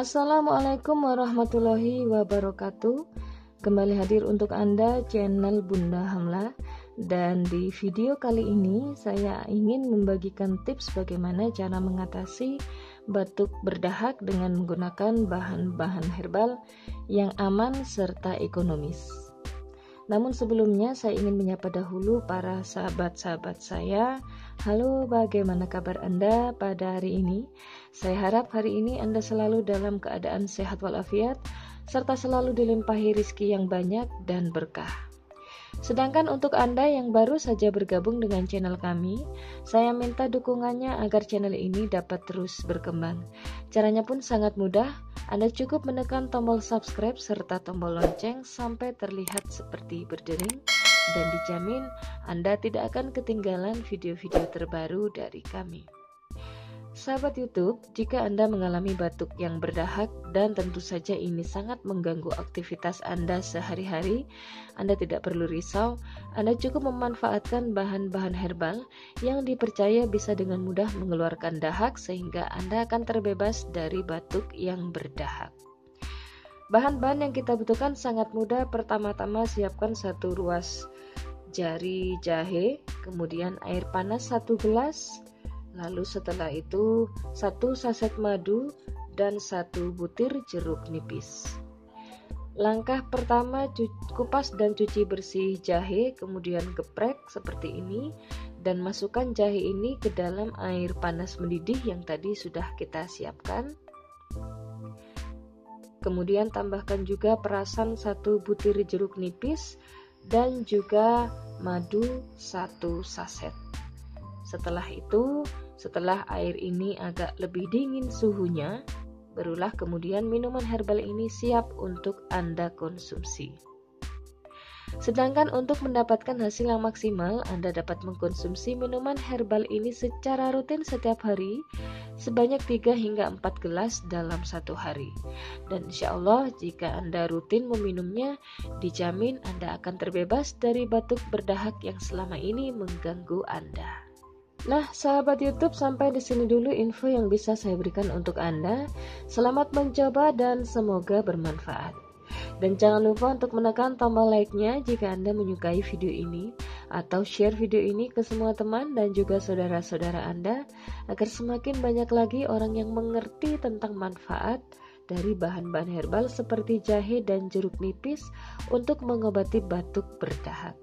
Assalamualaikum warahmatullahi wabarakatuh. Kembali hadir untuk Anda channel Bunda Hamla. Dan di video kali ini saya ingin membagikan tips bagaimana cara mengatasi batuk berdahak dengan menggunakan bahan-bahan herbal yang aman serta ekonomis. Namun sebelumnya saya ingin menyapa dahulu para sahabat-sahabat saya. Halo, bagaimana kabar Anda pada hari ini? Saya harap hari ini Anda selalu dalam keadaan sehat walafiat, serta selalu dilimpahi rizki yang banyak dan berkah. Sedangkan untuk Anda yang baru saja bergabung dengan channel kami, saya minta dukungannya agar channel ini dapat terus berkembang. Caranya pun sangat mudah, Anda cukup menekan tombol subscribe serta tombol lonceng sampai terlihat seperti berdering, dan dijamin Anda tidak akan ketinggalan video-video terbaru dari kami. Sahabat YouTube, jika Anda mengalami batuk yang berdahak dan tentu saja ini sangat mengganggu aktivitas Anda sehari-hari, Anda tidak perlu risau. Anda cukup memanfaatkan bahan-bahan herbal yang dipercaya bisa dengan mudah mengeluarkan dahak sehingga Anda akan terbebas dari batuk yang berdahak. Bahan-bahan yang kita butuhkan sangat mudah. Pertama-tama siapkan 1 ruas jari jahe, kemudian air panas 1 gelas, lalu setelah itu 1 saset madu dan 1 butir jeruk nipis. Langkah pertama, kupas dan cuci bersih jahe, kemudian geprek seperti ini dan masukkan jahe ini ke dalam air panas mendidih yang tadi sudah kita siapkan. Kemudian tambahkan juga perasan 1 butir jeruk nipis dan juga madu 1 saset. Setelah itu, setelah air ini agak lebih dingin suhunya, barulah kemudian minuman herbal ini siap untuk Anda konsumsi. Sedangkan untuk mendapatkan hasil yang maksimal, Anda dapat mengkonsumsi minuman herbal ini secara rutin setiap hari sebanyak 3 hingga 4 gelas dalam 1 hari. Dan insya Allah jika Anda rutin meminumnya, dijamin Anda akan terbebas dari batuk berdahak yang selama ini mengganggu Anda. Nah, sahabat YouTube, sampai di sini dulu info yang bisa saya berikan untuk Anda. Selamat mencoba dan semoga bermanfaat. Dan jangan lupa untuk menekan tombol like-nya jika Anda menyukai video ini, atau share video ini ke semua teman dan juga saudara-saudara Anda, agar semakin banyak lagi orang yang mengerti tentang manfaat dari bahan-bahan herbal seperti jahe dan jeruk nipis untuk mengobati batuk berdahak.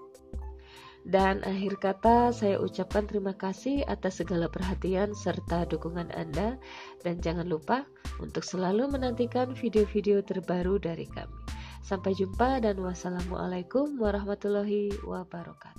Dan akhir kata saya ucapkan terima kasih atas segala perhatian serta dukungan Anda, dan jangan lupa untuk selalu menantikan video-video terbaru dari kami. Sampai jumpa dan wassalamualaikum warahmatullahi wabarakatuh.